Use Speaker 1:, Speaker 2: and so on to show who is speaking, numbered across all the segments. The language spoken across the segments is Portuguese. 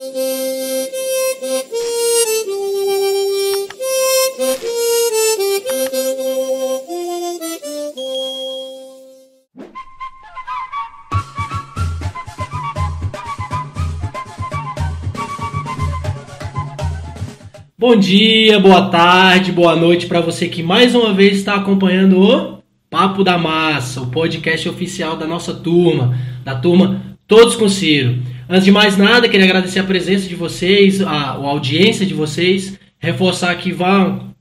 Speaker 1: Bom dia, boa tarde, boa noite para você que mais uma vez está acompanhando o Papo da Massa, o podcast oficial da nossa turma, da turma Todos com Ciro. Antes de mais nada, queria agradecer a presença de vocês, a audiência de vocês, reforçar que vão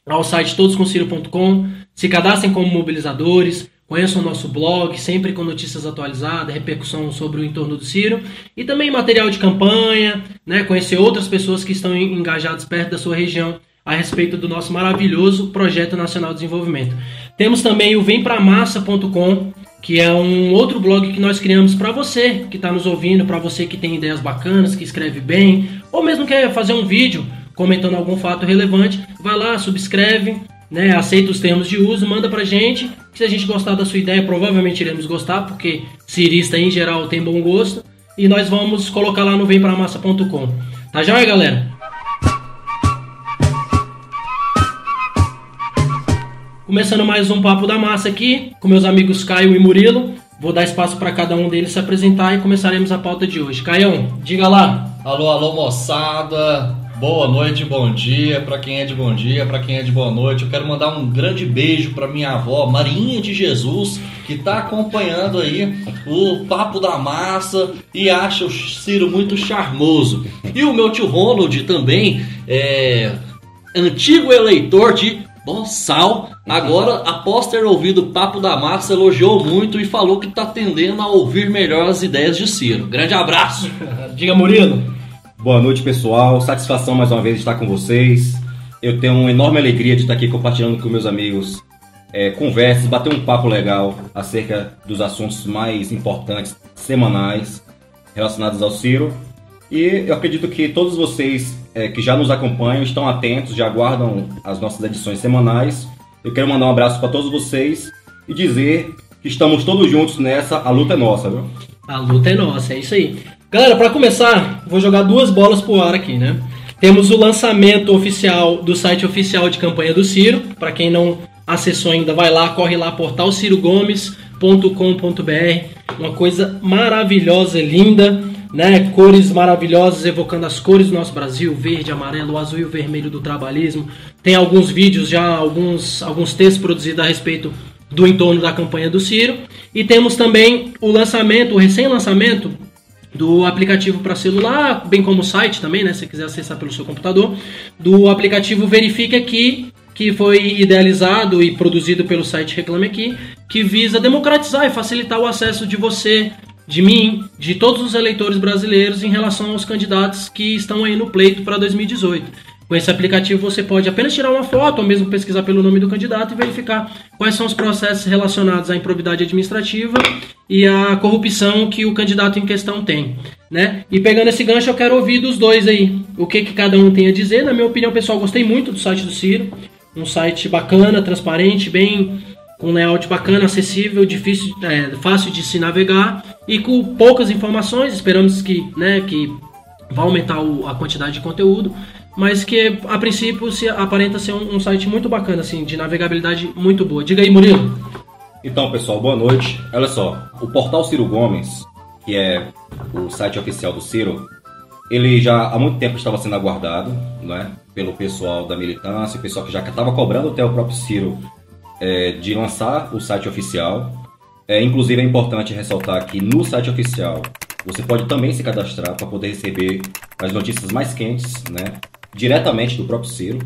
Speaker 1: ao site todoscomciro.com, se cadastrem como mobilizadores, conheçam o nosso blog, sempre com notícias atualizadas, repercussão sobre o entorno do Ciro, e também material de campanha, né, conhecer outras pessoas que estão engajadas perto da sua região a respeito do nosso maravilhoso Projeto Nacional de Desenvolvimento. Temos também o vempramassa.com, que é um outro blog que nós criamos para você que está nos ouvindo, para você que tem ideias bacanas, que escreve bem, ou mesmo quer fazer um vídeo comentando algum fato relevante, vai lá, subscreve, né, aceita os termos de uso, manda pra gente, que se a gente gostar da sua ideia, provavelmente iremos gostar, porque cirista em geral tem bom gosto, e nós vamos colocar lá no vempramassa.com. Tá joia, galera? Começando mais um Papo da Massa aqui, com meus amigos Caio e Murilo. Vou dar espaço para cada um deles se apresentar e começaremos a pauta de hoje. Caião, diga lá.
Speaker 2: Alô, alô, moçada. Boa noite, bom dia, para quem é de bom dia, para quem é de boa noite. Eu quero mandar um grande beijo para minha avó, Marinha de Jesus, que está acompanhando aí o Papo da Massa e acha o Ciro muito charmoso. E o meu tio Ronald também, antigo eleitor de Boçal, agora, após ter ouvido o Papo da Massa, elogiou muito e falou que está tendendo a ouvir melhor as ideias de Ciro. Grande abraço.
Speaker 1: Diga, Murilo.
Speaker 3: Boa noite, pessoal. Satisfação mais uma vez de estar com vocês. Eu tenho uma enorme alegria de estar aqui compartilhando com meus amigos conversas, bater um papo legal acerca dos assuntos mais importantes, semanais, relacionados ao Ciro. E eu acredito que todos vocês que já nos acompanham estão atentos, já aguardam as nossas edições semanais. Eu quero mandar um abraço para todos vocês e dizer que estamos todos juntos nessa, a luta é nossa, viu?
Speaker 1: A luta é nossa, é isso aí. Galera, para começar, vou jogar duas bolas pro ar aqui, né? Temos o lançamento oficial do site oficial de campanha do Ciro. Para quem não acessou ainda, vai lá, corre lá, portalcirogomes.com.br. Uma coisa maravilhosa, linda, né? Cores maravilhosas, evocando as cores do nosso Brasil, verde, amarelo, o azul e o vermelho do trabalhismo. Tem alguns vídeos já, alguns textos produzidos a respeito do entorno da campanha do Ciro. E temos também o lançamento, o recém-lançamento do aplicativo para celular, bem como o site também, né, se você quiser acessar pelo seu computador, do aplicativo Verifique Aqui, que foi idealizado e produzido pelo site Reclame Aqui, que visa democratizar e facilitar o acesso de você, de mim, de todos os eleitores brasileiros em relação aos candidatos que estão aí no pleito para 2018. Com esse aplicativo você pode apenas tirar uma foto ou mesmo pesquisar pelo nome do candidato e verificar quais são os processos relacionados à improbidade administrativa e à corrupção que o candidato em questão tem, né? E pegando esse gancho, eu quero ouvir dos dois aí o que cada um tem a dizer. Na minha opinião, pessoal, gostei muito do site do Ciro, um site bacana, transparente, bem com layout bacana, acessível, difícil, fácil de se navegar e com poucas informações. Esperamos que vai aumentar a quantidade de conteúdo, mas que a princípio aparenta ser um site muito bacana, assim, de navegabilidade muito boa. Diga aí, Murilo.
Speaker 3: Então, pessoal, boa noite. Olha só, o portal Ciro Gomes, que é o site oficial do Ciro, ele já há muito tempo estava sendo aguardado, né, pelo pessoal da militância, o pessoal que já estava cobrando até o próprio Ciro de lançar o site oficial. Inclusive é importante ressaltar que no site oficial você pode também se cadastrar para poder receber as notícias mais quentes, né, diretamente do próprio Ciro.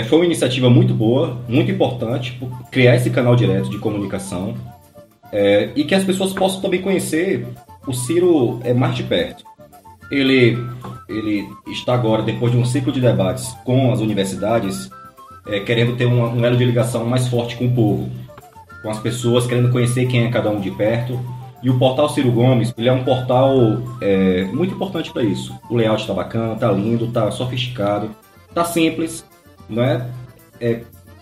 Speaker 3: Foi uma iniciativa muito boa, muito importante, por criar esse canal direto de comunicação e que as pessoas possam também conhecer o Ciro mais de perto. Ele está agora, depois de um ciclo de debates com as universidades, querendo ter um elo de ligação mais forte com o povo, com as pessoas, querendo conhecer quem é cada um de perto. E o portal Ciro Gomes, ele é um portal muito importante para isso. O layout está bacana, está lindo, está sofisticado, está simples, né?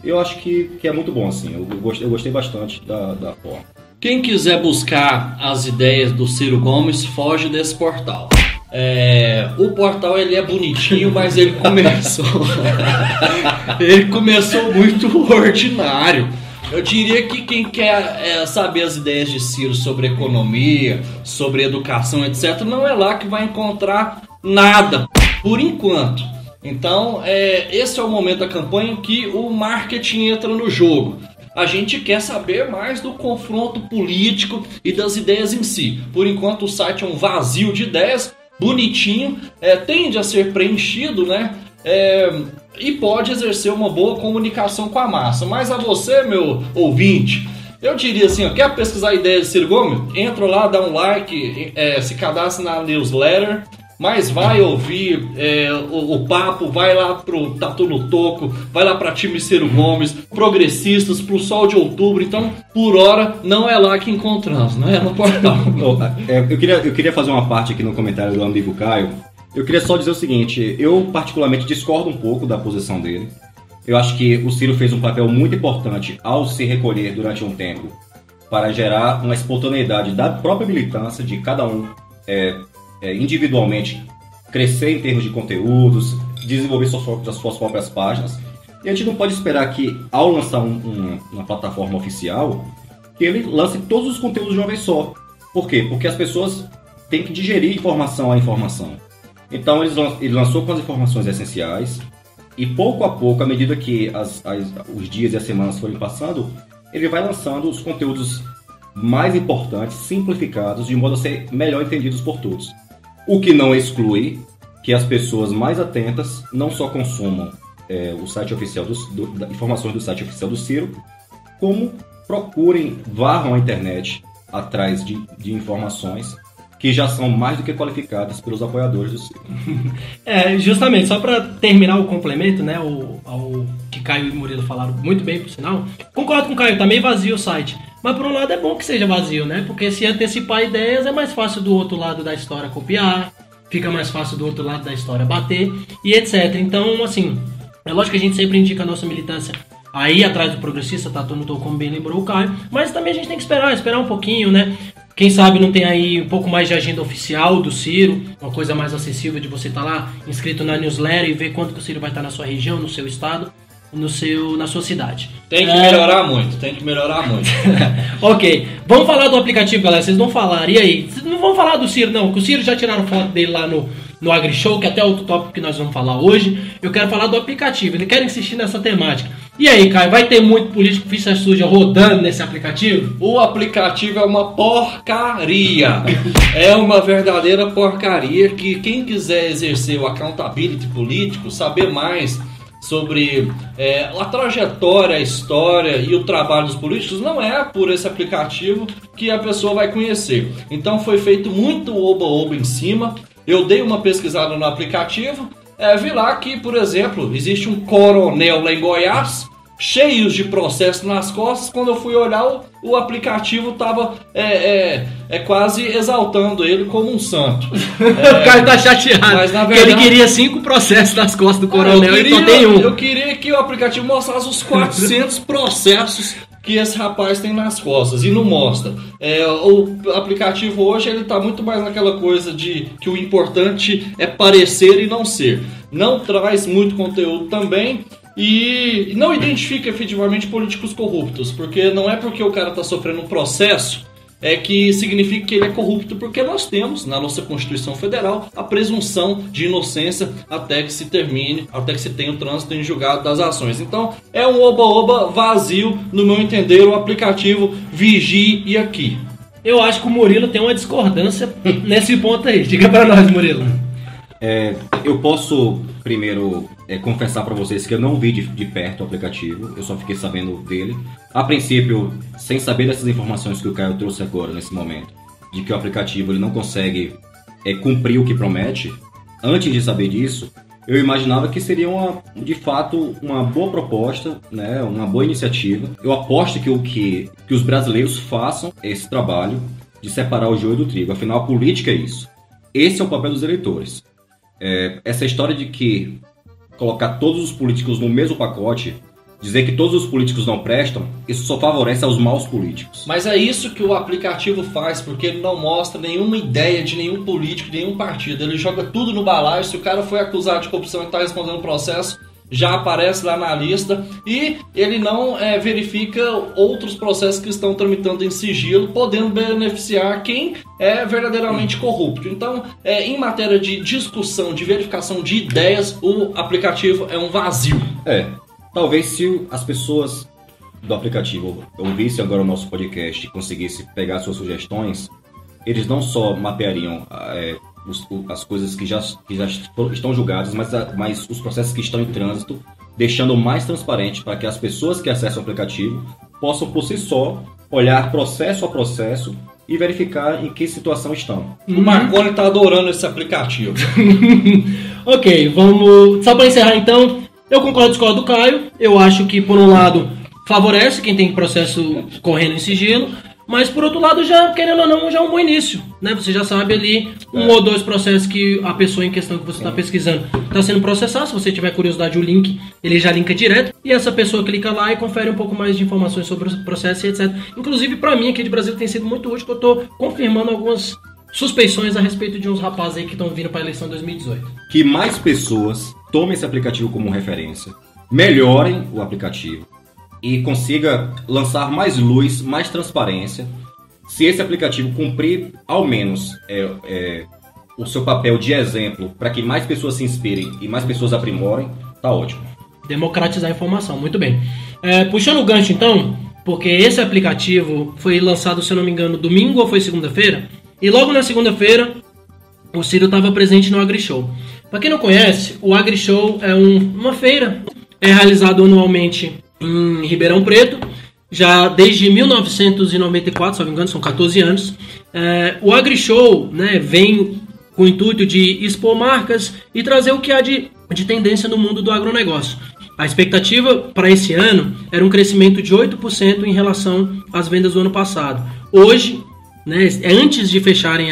Speaker 3: Eu acho que é muito bom, assim. Eu gostei bastante da forma.
Speaker 2: Quem quiser buscar as ideias do Ciro Gomes, foge desse portal. O portal ele é bonitinho, mas ele começou muito ordinário. Eu diria que quem quer saber as ideias de Ciro sobre economia, sobre educação, etc., não é lá que vai encontrar nada, por enquanto. Então, esse é o momento da campanha que o marketing entra no jogo. A gente quer saber mais do confronto político e das ideias em si. Por enquanto, o site é um vazio de ideias, bonitinho, tende a ser preenchido, né? E pode exercer uma boa comunicação com a massa. Mas a você, meu ouvinte, eu diria assim, quer pesquisar ideias de Ciro Gomes? Entra lá, dá um like, se cadastra na newsletter, mas vai ouvir o papo, vai lá pro Tatu no Toco, vai lá pra time Ciro Gomes, progressistas, pro Sol de Outubro. Então, por hora, não é lá que encontramos, não é no portal.
Speaker 3: Eu queria fazer uma parte aqui no comentário do amigo Caio. Eu queria só dizer o seguinte, eu particularmente discordo um pouco da posição dele. Eu acho que o Ciro fez um papel muito importante ao se recolher durante um tempo para gerar uma espontaneidade da própria militância, de cada um individualmente crescer em termos de conteúdos, desenvolver suas próprias páginas. E a gente não pode esperar que, ao lançar uma plataforma oficial, que ele lance todos os conteúdos de uma vez só. Por quê? Porque as pessoas têm que digerir informação a informação. Então ele lançou com as informações essenciais e pouco a pouco, à medida que os dias e as semanas forem passando, ele vai lançando os conteúdos mais importantes, simplificados, de modo a ser melhor entendidos por todos. O que não exclui que as pessoas mais atentas não só consumam o site oficial informações do site oficial do Ciro, como procurem, varram a internet atrás de informações que já são mais do que qualificadas pelos apoiadores do Ciro.
Speaker 1: Justamente, só para terminar o complemento, né, ao que Caio e Murilo falaram muito bem, por sinal, concordo com o Caio, tá meio vazio o site, mas por um lado é bom que seja vazio, né, porque se antecipar ideias é mais fácil do outro lado da história copiar, fica mais fácil do outro lado da história bater e etc. Então, assim, é lógico que a gente sempre indica a nossa militância aí atrás do progressista, tá? Como bem lembrou o Caio, mas também a gente tem que esperar um pouquinho, né? Quem sabe não tem aí um pouco mais de agenda oficial do Ciro, uma coisa mais acessível de você estar lá inscrito na newsletter e ver quanto que o Ciro vai estar na sua região, no seu estado, na sua cidade.
Speaker 2: Tem que melhorar muito.
Speaker 1: Ok, vamos falar do aplicativo, galera, vocês não falaram, e aí? Vocês não vão falar do Ciro não, porque o Ciro já tiraram foto dele lá no AgriShow, que é até outro tópico que nós vamos falar hoje. Eu quero falar do aplicativo, eu quero insistir nessa temática. E aí, Caio, vai ter muito político ficha suja rodando nesse aplicativo?
Speaker 2: O aplicativo é uma porcaria. É uma verdadeira porcaria que quem quiser exercer o accountability político, saber mais sobre a trajetória, a história e o trabalho dos políticos, não é por esse aplicativo que a pessoa vai conhecer. Então foi feito muito oba-oba em cima. Eu dei uma pesquisada no aplicativo, vi lá que, por exemplo, existe um coronel lá em Goiás, cheios de processo nas costas. Quando eu fui olhar, o aplicativo estava quase exaltando ele como um santo.
Speaker 1: O cara tá chateado, mas, na verdade, ele queria 5 processos nas costas do coronel e só tem um.
Speaker 2: Eu queria que o aplicativo mostrasse os 400 processos que esse rapaz tem nas costas, e não mostra. O aplicativo hoje ele está muito mais naquela coisa de que o importante é parecer e não ser. Não traz muito conteúdo também e não identifica efetivamente políticos corruptos, porque não é porque o cara está sofrendo um processo que significa que ele é corrupto, porque nós temos na nossa Constituição Federal a presunção de inocência até que se termine, até que se tenha o trânsito em julgado das ações. Então é um oba-oba vazio, no meu entender, o aplicativo Vigie e Aqui.
Speaker 1: Eu acho que o Murilo tem uma discordância nesse ponto aí. Diga pra nós, Murilo.
Speaker 3: Eu posso primeiro confessar para vocês que eu não vi de perto o aplicativo, eu só fiquei sabendo dele. A princípio, sem saber dessas informações que o Caio trouxe agora, nesse momento, de que o aplicativo ele não consegue cumprir o que promete, antes de saber disso, eu imaginava que seria de fato uma boa proposta, né, uma boa iniciativa. Eu aposto que os brasileiros façam esse trabalho de separar o joio do trigo, afinal a política é isso. Esse é o papel dos eleitores. Essa história de que colocar todos os políticos no mesmo pacote Dizer que todos os políticos não prestam, isso só favorece aos maus políticos.
Speaker 2: Mas é isso que o aplicativo faz, porque ele não mostra nenhuma ideia de nenhum político, de nenhum partido. Ele joga tudo no balaio. Se o cara foi acusado de corrupção e está respondendo o processo, já aparece lá na lista, e ele não verifica outros processos que estão tramitando em sigilo, podendo beneficiar quem é verdadeiramente corrupto. Então, em matéria de discussão, de verificação de ideias, o aplicativo é um vazio.
Speaker 3: Talvez se as pessoas do aplicativo ouvissem agora o nosso podcast e conseguissem pegar suas sugestões, eles não só mapeariam as coisas que já estão julgadas, mas os processos que estão em trânsito, deixando mais transparente para que as pessoas que acessam o aplicativo possam por si só olhar processo a processo e verificar em que situação estão.
Speaker 2: O Marconi está adorando esse aplicativo.
Speaker 1: Ok, vamos... Só para encerrar então, eu concordo e discordo do Caio. Eu acho que, por um lado, favorece quem tem processo correndo em sigilo, mas por outro lado, já, querendo ou não, já é um bom início, né? Você já sabe ali um ou dois processos que a pessoa em questão que você está pesquisando está sendo processada. Se você tiver curiosidade, o link, ele já linka direto. E essa pessoa clica lá e confere um pouco mais de informações sobre o processo e etc. Inclusive, para mim, aqui de Brasília, tem sido muito útil, que eu estou confirmando algumas suspeições a respeito de uns rapazes aí que estão vindo para a eleição de 2018.
Speaker 3: Que mais pessoas tomem esse aplicativo como referência, melhorem o aplicativo e consiga lançar mais luz, mais transparência. Se esse aplicativo cumprir, ao menos, o seu papel de exemplo para que mais pessoas se inspirem e mais pessoas aprimorem, tá ótimo.
Speaker 1: Democratizar a informação, muito bem. Puxando o gancho, então, porque esse aplicativo foi lançado, se eu não me engano, domingo ou foi segunda-feira, e logo na segunda-feira o Ciro estava presente no AgriShow. Para quem não conhece, o AgriShow é uma feira, é realizado anualmente em Ribeirão Preto, já desde 1994, se não me engano, são 14 anos. O AgriShow, né, vem com o intuito de expor marcas e trazer o que há de tendência no mundo do agronegócio. A expectativa para esse ano era um crescimento de 8% em relação às vendas do ano passado. Hoje, né, antes de fecharem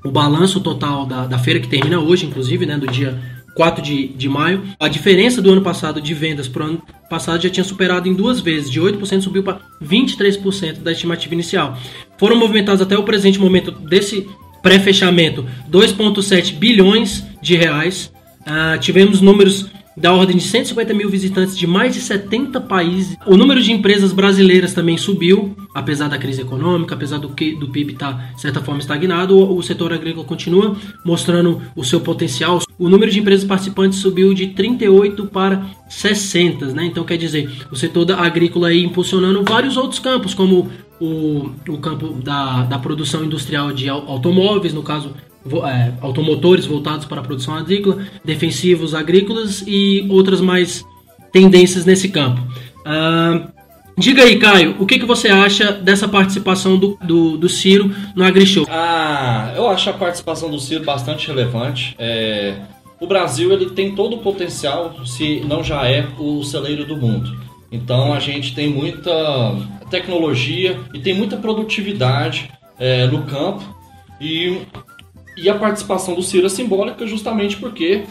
Speaker 1: o balanço total da feira, que termina hoje, inclusive, né, do dia 4 de maio, a diferença do ano passado de vendas para o ano passado já tinha superado em 2 vezes, de 8% subiu para 23% da estimativa inicial. Foram movimentados até o presente momento desse pré-fechamento 2,7 bilhões de reais. Tivemos números da ordem de 150 mil visitantes de mais de 70 países. O número de empresas brasileiras também subiu, apesar da crise econômica, apesar do PIB estar, de certa forma, estagnado. O setor agrícola continua mostrando o seu potencial. O número de empresas participantes subiu de 38 para 60, né? Então, quer dizer, o setor agrícola aí impulsionando vários outros campos, como o campo da produção industrial de automóveis, no caso, automotores voltados para a produção agrícola, defensivos agrícolas e outras mais tendências nesse campo. Diga aí, Caio, o que você acha dessa participação do Ciro no AgriShow?
Speaker 2: Eu acho a participação do Ciro bastante relevante. O Brasil, ele tem todo o potencial, se não já é o celeiro do mundo. Então a gente tem muita tecnologia e tem muita produtividade no campo, e a participação do Ciro é simbólica justamente porque,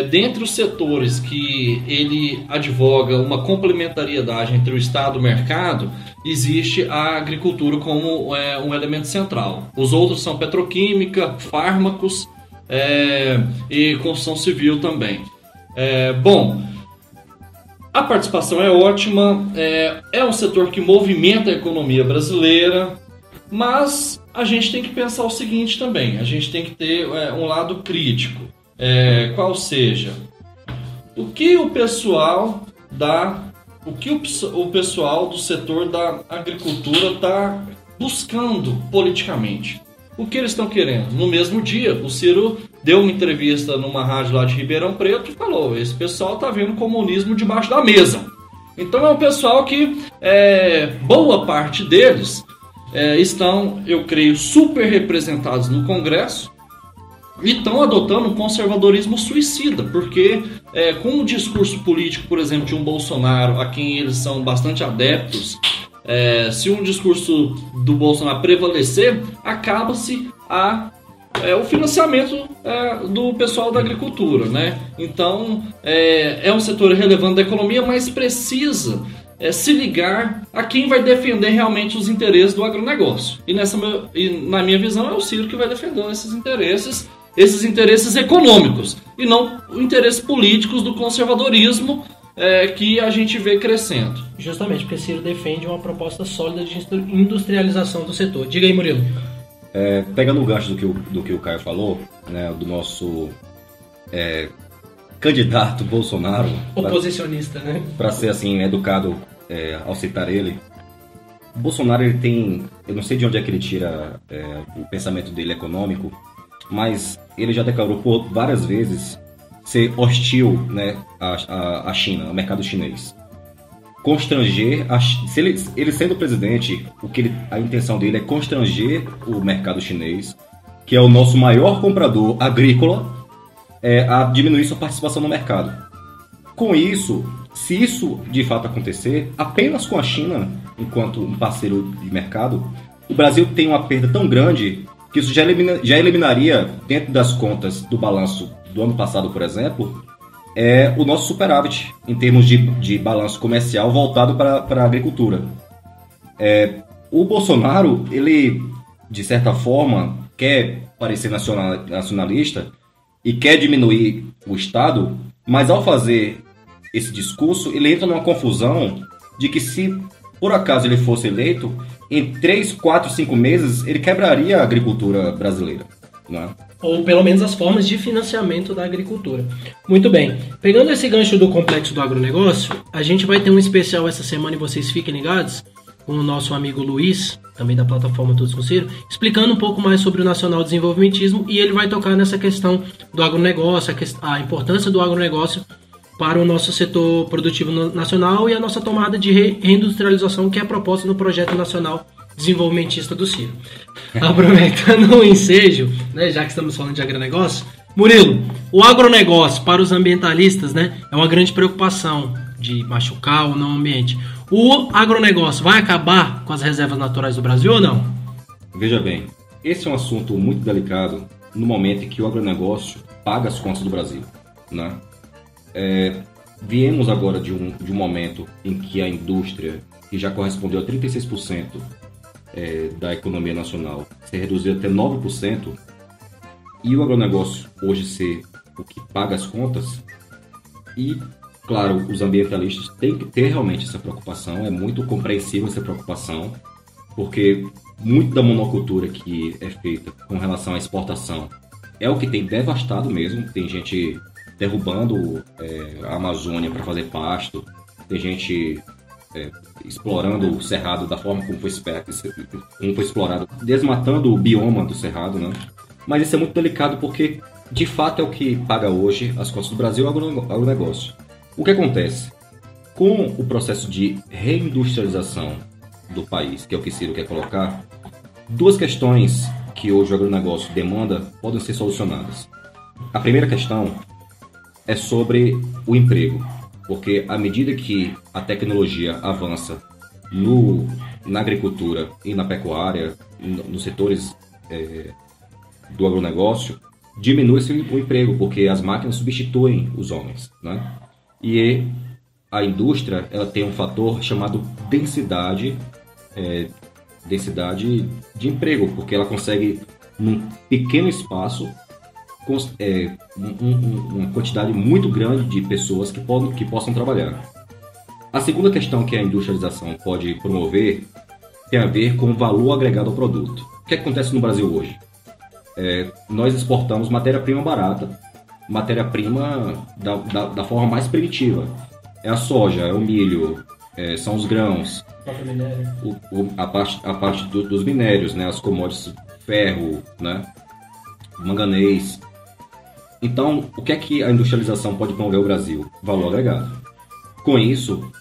Speaker 2: dentre os setores que ele advoga uma complementariedade entre o Estado e o mercado, existe a agricultura como um elemento central. Os outros são petroquímica, fármacos e construção civil também. A participação é ótima, é um setor que movimenta a economia brasileira, mas a gente tem que pensar o seguinte também, a gente tem que ter um lado crítico, qual seja, o que o pessoal do setor da agricultura está buscando politicamente. O que eles estão querendo? No mesmo dia, o Ciro deu uma entrevista numa rádio lá de Ribeirão Preto e falou: esse pessoal está vendo comunismo debaixo da mesa. Então é um pessoal que, boa parte deles, estão, eu creio, super representados no Congresso e estão adotando um conservadorismo suicida, porque com o discurso político, por exemplo, de um Bolsonaro, a quem eles são bastante adeptos, se um discurso do Bolsonaro prevalecer, acaba-se a o financiamento do pessoal da agricultura, né? Então, é um setor relevante da economia, mas precisa se ligar a quem vai defender realmente os interesses do agronegócio. E na minha visão, é o Ciro que vai defender esses interesses econômicos, e não os interesses políticos do conservadorismo que a gente vê crescendo.
Speaker 1: Justamente, porque Ciro defende uma proposta sólida de industrialização do setor. Diga aí, Murilo.
Speaker 3: Pegando o gancho do que o Caio falou, né, do nosso candidato Bolsonaro,
Speaker 1: oposicionista, né?
Speaker 3: Para ser assim educado ao citar ele, Bolsonaro, ele tem, eu não sei de onde é que ele tira o pensamento dele econômico, mas ele já declarou por várias vezes ser hostil, né, à China, ao mercado chinês. Constranger, se ele sendo presidente, a intenção dele é constranger o mercado chinês, que é o nosso maior comprador agrícola, a diminuir sua participação no mercado. Com isso, se isso de fato acontecer, apenas com a China, enquanto um parceiro de mercado, o Brasil tem uma perda tão grande que isso já eliminaria, dentro das contas do balanço do ano passado, por exemplo, o nosso superávit em termos de balanço comercial voltado para a agricultura. O Bolsonaro, ele, de certa forma, quer parecer nacionalista e quer diminuir o Estado, mas ao fazer esse discurso, ele entra numa confusão de que, se por acaso ele fosse eleito, em 3, 4, 5 meses, ele quebraria a agricultura brasileira, não é?
Speaker 1: Ou pelo menos as formas de financiamento da agricultura. Muito bem. Pegando esse gancho do complexo do agronegócio, a gente vai ter um especial essa semana, e vocês fiquem ligados, com o nosso amigo Luiz, também da plataforma Todos com Ciro, explicando um pouco mais sobre o nacional desenvolvimentismo, e ele vai tocar nessa questão do agronegócio, a importância do agronegócio para o nosso setor produtivo nacional e a nossa tomada de reindustrialização, que é proposta no Projeto Nacional Desenvolvimentista do Ciro. Aproveitando o ensejo, né, já que estamos falando de agronegócio, Murilo, o agronegócio para os ambientalistas, né, é uma grande preocupação de machucar o não ambiente. O agronegócio vai acabar com as reservas naturais do Brasil ou não?
Speaker 3: Veja bem, esse é um assunto muito delicado no momento em que o agronegócio paga as contas do Brasil, né? Viemos agora de um momento em que a indústria, que já correspondeu a 36% da economia nacional, se reduziu até 9%, e o agronegócio hoje ser o que paga as contas. E, claro, os ambientalistas têm que ter realmente essa preocupação, é muito compreensível essa preocupação, porque muito da monocultura que é feita com relação à exportação é o que tem devastado mesmo. Tem gente derrubando a Amazônia para fazer pasto, tem gente explorando o cerrado da forma como foi explorado, desmatando o bioma do cerrado, né? Mas isso é muito delicado porque, de fato, é o que paga hoje as contas do Brasil, o agronegócio. O que acontece? Com o processo de reindustrialização do país, que é o que Ciro quer colocar, duas questões que hoje o agronegócio demanda podem ser solucionadas. A primeira questão é sobre o emprego, porque à medida que a tecnologia avança na agricultura e na pecuária, nos setores do agronegócio, diminui-se o emprego, porque as máquinas substituem os homens, né? E a indústria, ela tem um fator chamado densidade de emprego, porque ela consegue, num pequeno espaço, uma quantidade muito grande de pessoas que possam trabalhar. A segunda questão que a industrialização pode promover tem a ver com o valor agregado ao produto. O que acontece no Brasil hoje? Nós exportamos matéria-prima barata, matéria-prima da forma mais primitiva. É a soja, é o milho, são os grãos, a parte dos minérios, né, as commodities, ferro, né, manganês. Então, o que é que a industrialização pode promover ao Brasil? Valor agregado. Com isso,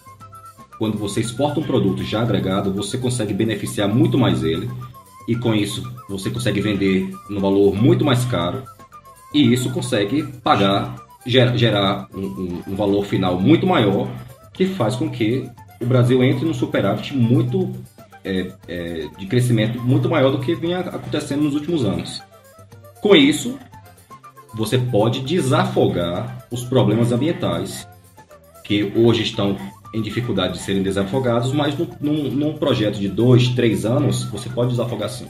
Speaker 3: quando você exporta um produto já agregado, você consegue beneficiar muito mais ele, e com isso você consegue vender no valor muito mais caro, e isso consegue gerar um valor final muito maior, que faz com que o Brasil entre num superávit de crescimento muito maior do que vinha acontecendo nos últimos anos. Com isso, você pode desafogar os problemas ambientais que hoje estão em dificuldade de serem desafogados, mas num projeto de 2, 3 anos, você pode desafogar sim.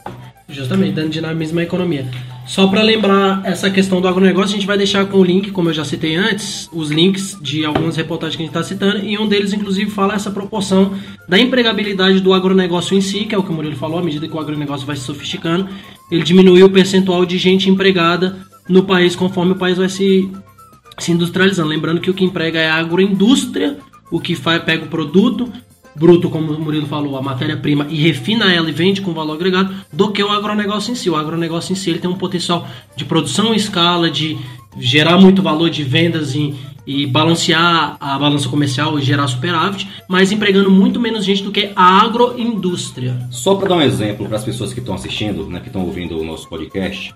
Speaker 1: Justamente, dando dinamismo à economia. Só para lembrar essa questão do agronegócio, a gente vai deixar com o link, como eu já citei antes, os links de algumas reportagens que a gente está citando, e um deles, inclusive, fala essa proporção da empregabilidade do agronegócio em si, que é o que o Murilo falou, à medida que o agronegócio vai se sofisticando, ele diminui o percentual de gente empregada no país conforme o país vai se industrializando. Lembrando que o que emprega é a agroindústria, o que pega o produto bruto, como o Murilo falou, a matéria-prima, e refina ela e vende com valor agregado, do que o agronegócio em si. O agronegócio em si ele tem um potencial de produção em escala, de gerar muito valor de vendas e balancear a balança comercial e gerar superávit, mas empregando muito menos gente do que a agroindústria.
Speaker 3: Só para dar um exemplo para as pessoas que estão assistindo, né, que estão ouvindo o nosso podcast,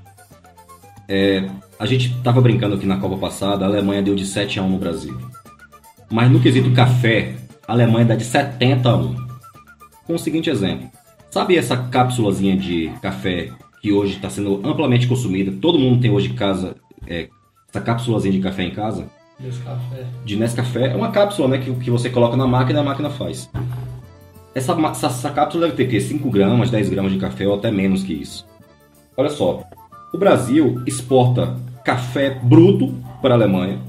Speaker 3: a gente estava brincando aqui na Copa passada, a Alemanha deu de 7-1 no Brasil. Mas no quesito café, a Alemanha dá de 70-1. Com o seguinte exemplo. Sabe essa cápsulazinha de café que hoje está sendo amplamente consumida? Todo mundo tem hoje em casa essa cápsulazinha de café em casa?
Speaker 1: Nescafé.
Speaker 3: De Nescafé. É uma cápsula, né, que você coloca na máquina e a máquina faz. Essa cápsula deve ter que 5 gramas, 10 gramas de café ou até menos que isso. Olha só. O Brasil exporta café bruto para a Alemanha.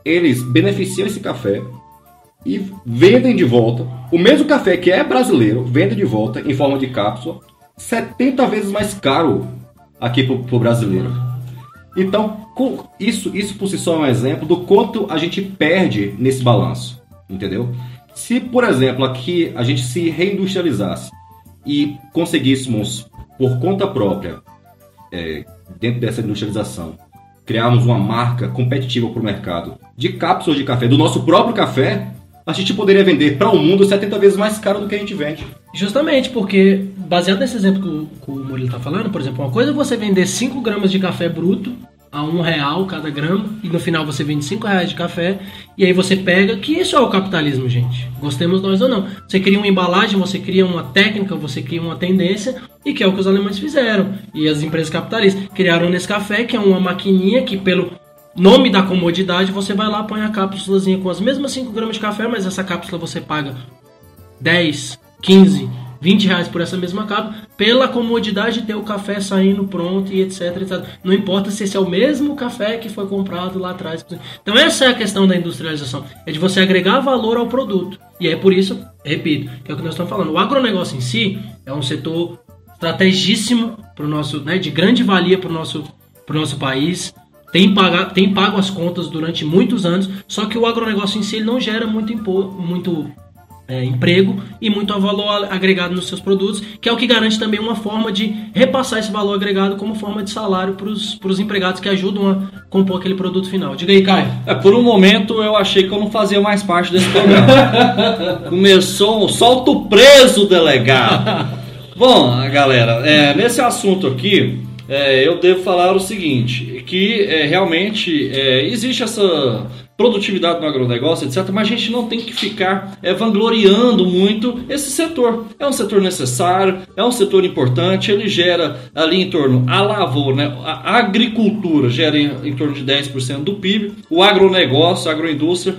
Speaker 3: Eles beneficiam esse café e vendem de volta o mesmo café que é brasileiro, vendem de volta em forma de cápsula, 70 vezes mais caro aqui pro brasileiro. Então, isso por si só é um exemplo do quanto a gente perde nesse balanço, entendeu? Se, por exemplo, aqui a gente se reindustrializasse e conseguíssemos, por conta própria, dentro dessa industrialização, criarmos uma marca competitiva para o mercado de cápsulas de café, do nosso próprio café, a gente poderia vender para o mundo 70 vezes mais caro do que a gente vende.
Speaker 1: Justamente porque, baseado nesse exemplo que o Murilo está falando, por exemplo, uma coisa é você vender 5 gramas de café bruto a R$1 cada grama, e no final você vende R$5 de café, e aí você pega, que isso é o capitalismo, gente. Gostemos nós ou não. Você cria uma embalagem, você cria uma técnica, você cria uma tendência, e que é o que os alemães fizeram. E as empresas capitalistas criaram nesse café, que é uma maquininha que, pelo nome da comodidade, você vai lá, põe a cápsulazinha com as mesmas 5 gramas de café, mas essa cápsula você paga 10, 15, 20 reais por essa mesma cápsula, pela comodidade de ter o café saindo pronto e etc, etc. Não importa se esse é o mesmo café que foi comprado lá atrás. Então essa é a questão da industrialização, é de você agregar valor ao produto. E é por isso, repito, que é o que nós estamos falando. O agronegócio em si é um setor estrategíssimo para o nosso, né, de grande valia para o nosso país. Tem pago as contas durante muitos anos, só que o agronegócio em si ele não gera muito emprego e muito valor agregado nos seus produtos, que é o que garante também uma forma de repassar esse valor agregado como forma de salário para os empregados que ajudam a compor aquele produto final. Diga aí, Caio.
Speaker 2: Por um momento eu achei que eu não fazia mais parte desse programa. Começou um solto preso, delegado. Bom, galera, nesse assunto aqui, eu devo falar o seguinte, que realmente existe essa produtividade no agronegócio, etc., mas a gente não tem que ficar vangloriando muito esse setor. É um setor necessário, é um setor importante, ele gera ali em torno, a lavoura, né, a agricultura gera em torno de 10% do PIB, o agronegócio, a agroindústria,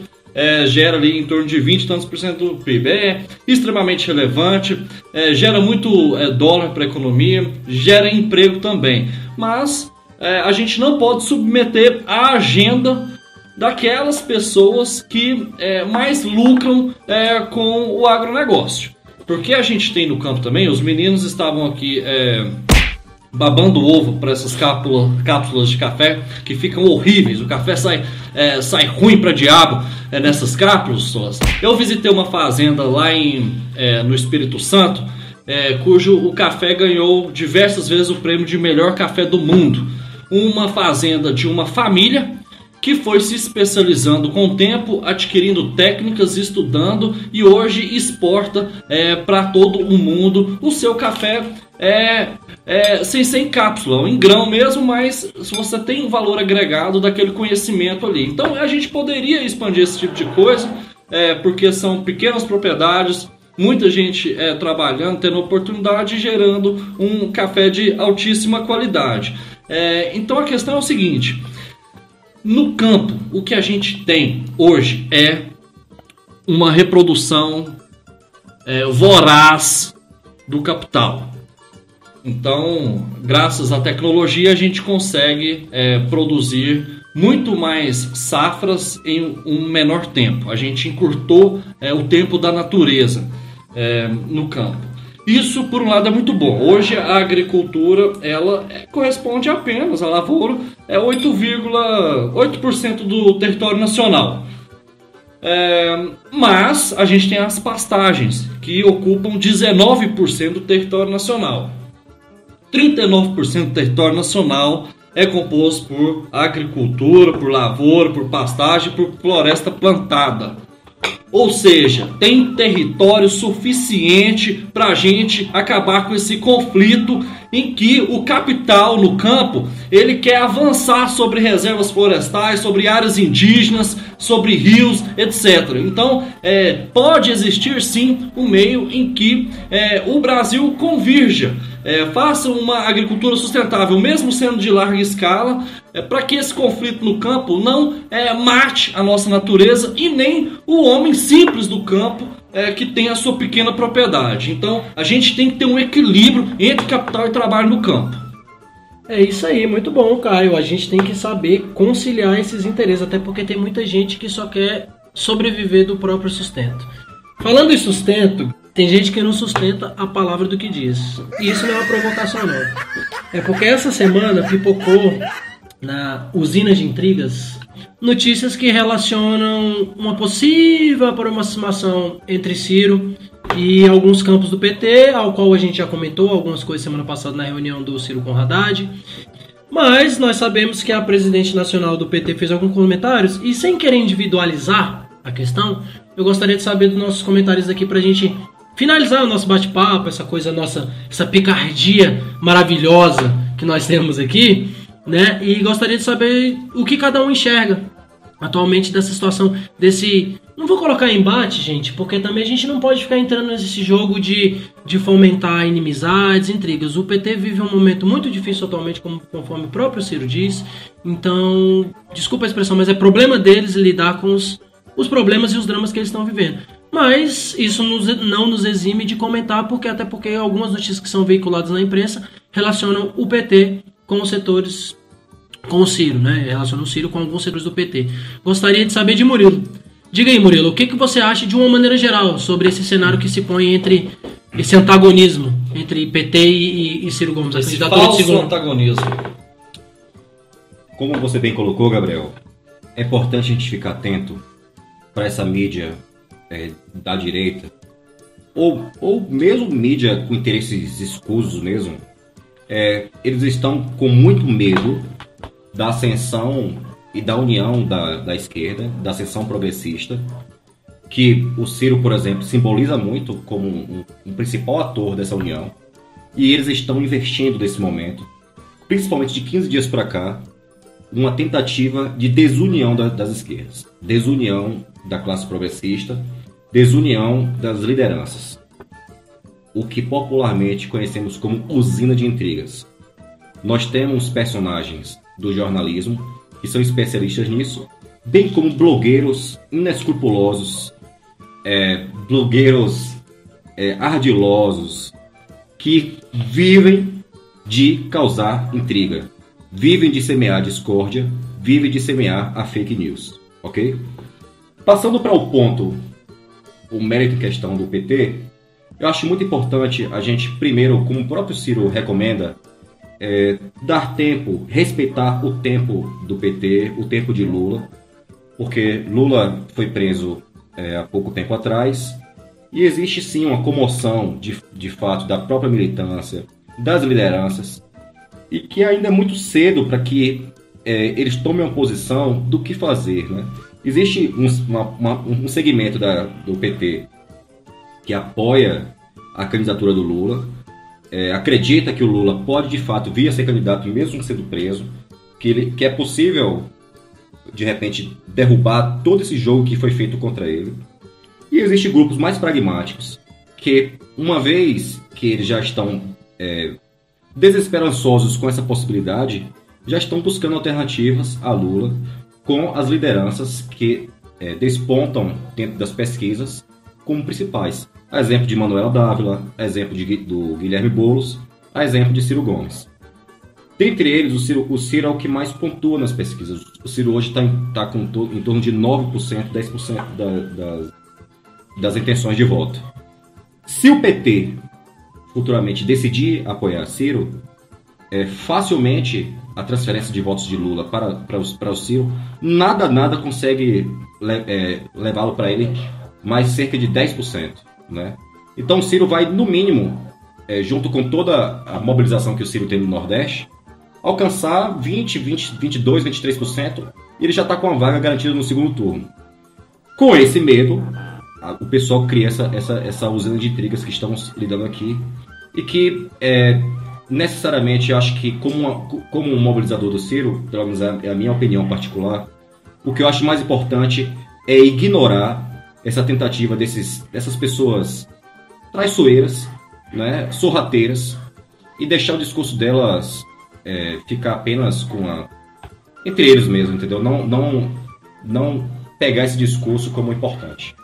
Speaker 2: gera ali em torno de 20 e tantos por cento do PIB. É extremamente relevante, gera muito dólar para a economia, gera emprego também. Mas a gente não pode submeter a agenda daquelas pessoas que mais lucram com o agronegócio. Porque a gente tem no campo também, os meninos estavam aqui babando o ovo para essas cápsulas de café que ficam horríveis, o café sai ruim para diabo nessas cápsulas. Eu visitei uma fazenda lá no Espírito Santo, cujo o café ganhou diversas vezes o prêmio de melhor café do mundo. Uma fazenda de uma família que foi se especializando com o tempo, adquirindo técnicas, estudando e hoje exporta para todo o mundo o seu café sem cápsula, em grão mesmo, mas se você tem um valor agregado daquele conhecimento ali. Então a gente poderia expandir esse tipo de coisa, porque são pequenas propriedades, muita gente trabalhando, tendo oportunidade e gerando um café de altíssima qualidade. Então a questão é o seguinte: no campo, o que a gente tem hoje é uma reprodução voraz do capital. Então, graças à tecnologia, a gente consegue produzir muito mais safras em um menor tempo. A gente encurtou o tempo da natureza no campo. Isso, por um lado, é muito bom. Hoje, a agricultura ela corresponde apenas, a lavoura, 8,8% do território nacional. Mas a gente tem as pastagens, que ocupam 19% do território nacional. 39% do território nacional é composto por agricultura, por lavoura, por pastagem, por floresta plantada. Ou seja, tem território suficiente para a gente acabar com esse conflito em que o capital no campo ele quer avançar sobre reservas florestais, sobre áreas indígenas, sobre rios, etc. Então, pode existir sim um meio em que o Brasil convirja, faça uma agricultura sustentável, mesmo sendo de larga escala, para que esse conflito no campo não mate a nossa natureza e nem o homem simples do campo que tem a sua pequena propriedade. Então, a gente tem que ter um equilíbrio entre capital e trabalho no campo.
Speaker 1: É isso aí, muito bom, Caio. A gente tem que saber conciliar esses interesses, até porque tem muita gente que só quer sobreviver do próprio sustento. Falando em sustento, tem gente que não sustenta a palavra do que diz. E isso não é uma provocação, não. É porque essa semana pipocou na usina de intrigas notícias que relacionam uma possível aproximação entre Ciro e alguns campos do PT, ao qual a gente já comentou algumas coisas semana passada na reunião do Ciro com Haddad. Mas nós sabemos que a presidente nacional do PT fez alguns comentários e, sem querer individualizar a questão, eu gostaria de saber dos nossos comentários aqui pra gente finalizar o nosso bate-papo, essa coisa nossa, essa picardia maravilhosa que nós temos aqui, né? E gostaria de saber o que cada um enxerga atualmente dessa situação, desse... Não vou colocar embate, gente, porque também a gente não pode ficar entrando nesse jogo de fomentar inimizades, intrigas. O PT vive um momento muito difícil atualmente, conforme o próprio Ciro diz. Então, desculpa a expressão, mas é problema deles lidar com os problemas e os dramas que eles estão vivendo. Mas isso não nos exime de comentar, até porque algumas notícias que são veiculadas na imprensa relacionam o PT com os setores, com o Ciro, né? Relacionam o Ciro com alguns setores do PT. Gostaria de saber de Murilo. Diga aí, Murilo, o que você acha de uma maneira geral sobre esse cenário que se põe entre esse antagonismo entre PT e Ciro Gomes?
Speaker 2: Esse falso antagonismo.
Speaker 3: Como você bem colocou, Gabriel, é importante a gente ficar atento para essa mídia da direita, ou mesmo mídia com interesses escusos mesmo. Eles estão com muito medo da ascensão e da união da esquerda, da ascensão progressista, que o Ciro, por exemplo, simboliza muito como um principal ator dessa união, e eles estão investindo nesse momento, principalmente de 15 dias para cá, uma tentativa de desunião das esquerdas, desunião da classe progressista, desunião das lideranças, o que popularmente conhecemos como usina de intrigas. Nós temos personagens do jornalismo que são especialistas nisso, bem como blogueiros inescrupulosos, blogueiros ardilosos, que vivem de causar intriga, vivem de semear discórdia, vivem de semear a fake news, ok? Passando para o ponto, o mérito em questão do PT, eu acho muito importante a gente, primeiro, como o próprio Ciro recomenda, dar tempo, respeitar o tempo do PT, o tempo de Lula, porque Lula foi preso há pouco tempo atrás, e existe sim uma comoção de fato da própria militância, das lideranças, e que ainda é muito cedo para que eles tomem uma posição do que fazer, né? Existe um segmento do PT que apoia a candidatura do Lula, acredita que o Lula pode de fato vir a ser candidato mesmo sendo preso, que é possível de repente derrubar todo esse jogo que foi feito contra ele. E existem grupos mais pragmáticos que, uma vez que eles já estão desesperançosos com essa possibilidade, já estão buscando alternativas a Lula com as lideranças que despontam dentro das pesquisas como principais. A exemplo de Manuela Dávila, a exemplo do Guilherme Boulos, a exemplo de Ciro Gomes. Dentre eles, o Ciro é o que mais pontua nas pesquisas. O Ciro hoje está com em torno de 9%, 10% das intenções de voto. Se o PT futuramente decidir apoiar Ciro, facilmente a transferência de votos de Lula para o Ciro, nada consegue levá-lo para ele mais cerca de 10%. Né? Então o Ciro vai, no mínimo, junto com toda a mobilização que o Ciro tem no Nordeste, alcançar 22%, 23%, e ele já está com a vaga garantida no segundo turno. Com esse medo, o pessoal cria essa usina de intrigas que estamos lidando aqui, e que necessariamente eu acho que como um mobilizador do Ciro, pelo menos é a minha opinião particular, o que eu acho mais importante é ignorar essa tentativa dessas pessoas traiçoeiras, né, sorrateiras, e deixar o discurso delas ficar apenas entre eles mesmo, entendeu? Não pegar esse discurso como importante.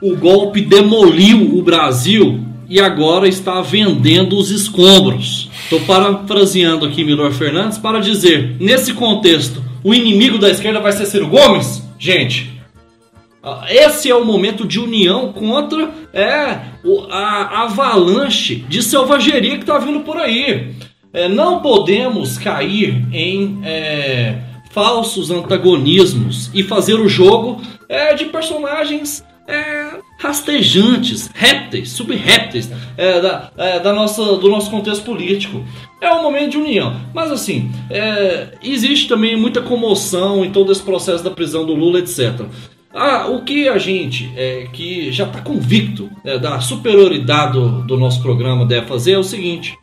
Speaker 2: O golpe demoliu o Brasil e agora está vendendo os escombros. Estou parafraseando aqui Milor Fernandes para dizer, nesse contexto, o inimigo da esquerda vai ser Ciro Gomes? Gente, esse é o momento de união contra a avalanche de selvageria que está vindo por aí. Não podemos cair em falsos antagonismos e fazer o jogo de personagens rastejantes, répteis, subrépteis do nosso contexto político. É um momento de união. Mas assim, existe também muita comoção em todo esse processo da prisão do Lula, etc. O que a gente, que já está convicto da superioridade do nosso programa, deve fazer é o seguinte: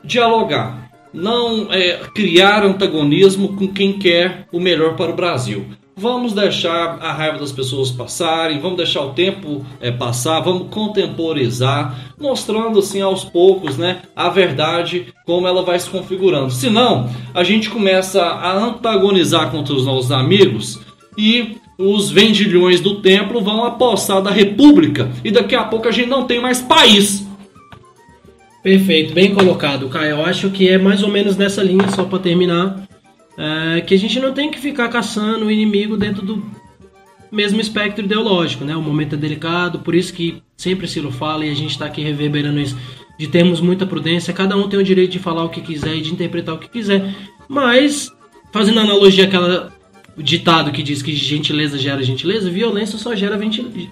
Speaker 2: dialogar, não criar antagonismo com quem quer o melhor para o Brasil. Vamos deixar a raiva das pessoas passarem, vamos deixar o tempo passar, vamos contemporizar, mostrando assim aos poucos, né, a verdade, como ela vai se configurando. Senão, a gente começa a antagonizar contra os nossos amigos e os vendilhões do templo vão apossar da república e daqui a pouco a gente não tem mais país.
Speaker 1: Perfeito, bem colocado, Caio. Eu acho que é mais ou menos nessa linha, só para terminar, que a gente não tem que ficar caçando o inimigo dentro do mesmo espectro ideológico, né? O momento é delicado, por isso que sempre Ciro fala, e a gente está aqui reverberando isso, de termos muita prudência. Cada um tem o direito de falar o que quiser e de interpretar o que quiser, mas, fazendo analogia àquela ditado que diz que gentileza gera gentileza, violência só gera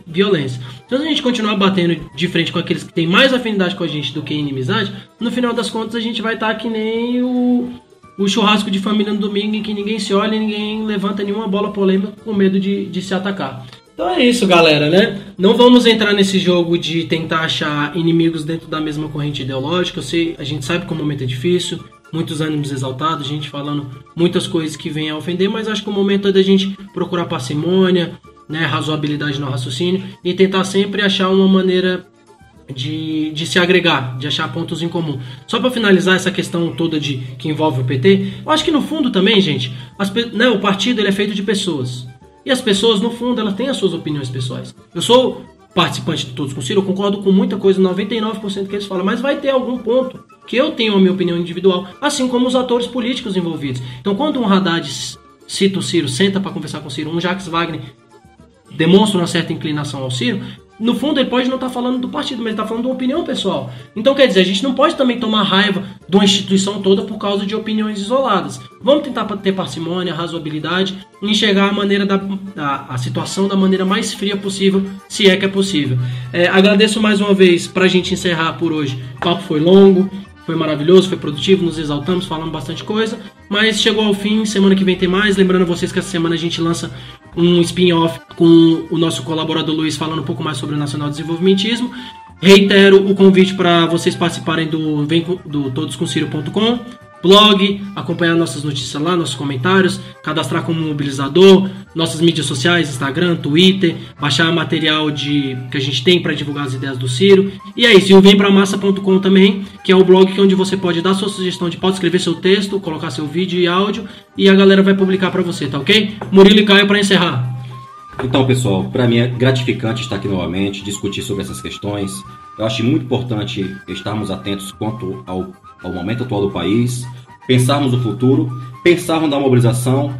Speaker 1: violência. Então, se a gente continuar batendo de frente com aqueles que têm mais afinidade com a gente do que inimizade, no final das contas a gente vai estar que nem o churrasco de família no domingo, em que ninguém se olha e ninguém levanta nenhuma bola polêmica com medo de se atacar. Então é isso, galera, né? Não vamos entrar nesse jogo de tentar achar inimigos dentro da mesma corrente ideológica. A gente sabe que o momento é difícil, muitos ânimos exaltados, gente falando muitas coisas que vêm a ofender, mas acho que o momento é da gente procurar parcimônia, né, razoabilidade no raciocínio e tentar sempre achar uma maneira de se agregar, de achar pontos em comum. Só para finalizar essa questão toda que envolve o PT, eu acho que no fundo também, gente, o partido ele é feito de pessoas. E as pessoas, no fundo, elas têm as suas opiniões pessoais. Eu sou participante de Todos com Ciro, eu concordo com muita coisa, 99% que eles falam, mas vai ter algum ponto que eu tenho a minha opinião individual, assim como os atores políticos envolvidos. Então, quando um Haddad cita o Ciro, senta para conversar com o Ciro, um Jacques Wagner demonstra uma certa inclinação ao Ciro, no fundo ele pode não estar falando do partido, mas ele está falando de uma opinião pessoal. Então, quer dizer, a gente não pode também tomar raiva de uma instituição toda por causa de opiniões isoladas. Vamos tentar ter parcimônia, razoabilidade, e enxergar a maneira a situação da maneira mais fria possível, se é que é possível. Agradeço mais uma vez para a gente encerrar por hoje. O papo foi longo, foi maravilhoso, foi produtivo, nos exaltamos, falamos bastante coisa, mas chegou ao fim, semana que vem tem mais. Lembrando a vocês que essa semana a gente lança um spin-off com o nosso colaborador Luiz falando um pouco mais sobre o nacional desenvolvimentismo. Reitero o convite para vocês participarem do todoscomciro.com, blog, acompanhar nossas notícias lá, nossos comentários, cadastrar como mobilizador, nossas mídias sociais, Instagram, Twitter, baixar material que a gente tem para divulgar as ideias do Ciro. E é isso, e o vempramassa.com também, que é o blog onde você pode dar sua sugestão pode escrever seu texto, colocar seu vídeo e áudio, e a galera vai publicar para você, tá ok? Murilo e Caio para encerrar.
Speaker 3: Então, pessoal, para mim é gratificante estar aqui novamente, discutir sobre essas questões. Eu acho muito importante estarmos atentos quanto ao momento atual do país, pensarmos no futuro, pensarmos na mobilização,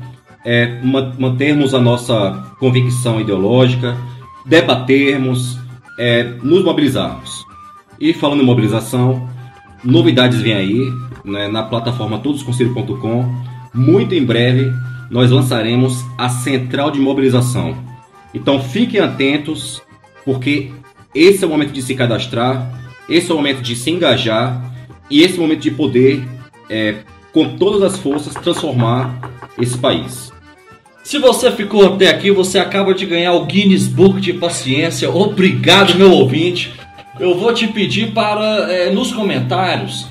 Speaker 3: mantermos a nossa convicção ideológica, debatermos, nos mobilizarmos. E falando em mobilização, novidades vêm aí, né, na plataforma todoscomciro.com. Muito em breve nós lançaremos a central de mobilização. Então fiquem atentos, porque esse é o momento de se cadastrar, esse é o momento de se engajar e esse é o momento de poder, com todas as forças, transformar esse país.
Speaker 2: Se você ficou até aqui, você acaba de ganhar o Guinness Book de Paciência. Obrigado, meu ouvinte. Eu vou te pedir para, nos comentários,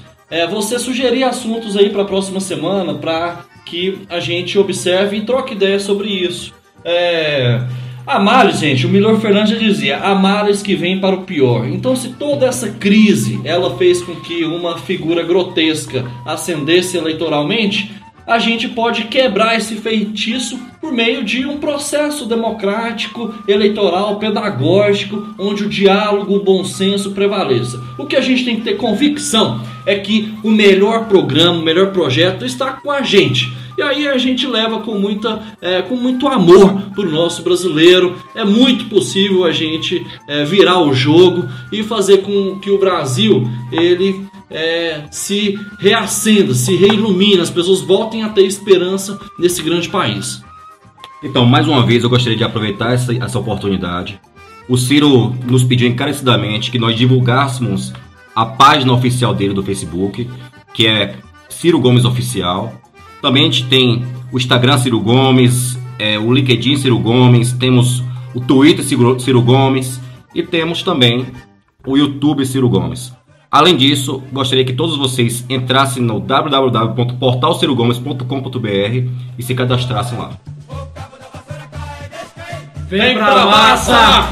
Speaker 2: você sugerir assuntos aí para a próxima semana, para que a gente observe e troque ideias sobre isso. Há males, gente, o Milor Fernandes já dizia, há males que vêm para o pior. Então, se toda essa crise ela fez com que uma figura grotesca ascendesse eleitoralmente, a gente pode quebrar esse feitiço por meio de um processo democrático, eleitoral, pedagógico, onde o diálogo, o bom senso prevaleça. O que a gente tem que ter convicção é que o melhor programa, o melhor projeto está com a gente. E aí a gente leva com muito amor para o nosso brasileiro. É muito possível a gente virar o jogo e fazer com que o Brasil ele se reacenda, se reilumine, as pessoas voltem a ter esperança nesse grande país.
Speaker 3: Então, mais uma vez, eu gostaria de aproveitar essa oportunidade. O Ciro nos pediu encarecidamente que nós divulgássemos a página oficial dele do Facebook, que é Ciro Gomes Oficial. Também a gente tem o Instagram Ciro Gomes, o LinkedIn Ciro Gomes, temos o Twitter Ciro Gomes e temos também o YouTube Ciro Gomes. Além disso, gostaria que todos vocês entrassem no www.portalcirogomes.com.br e se cadastrassem lá.
Speaker 2: Vem pra massa!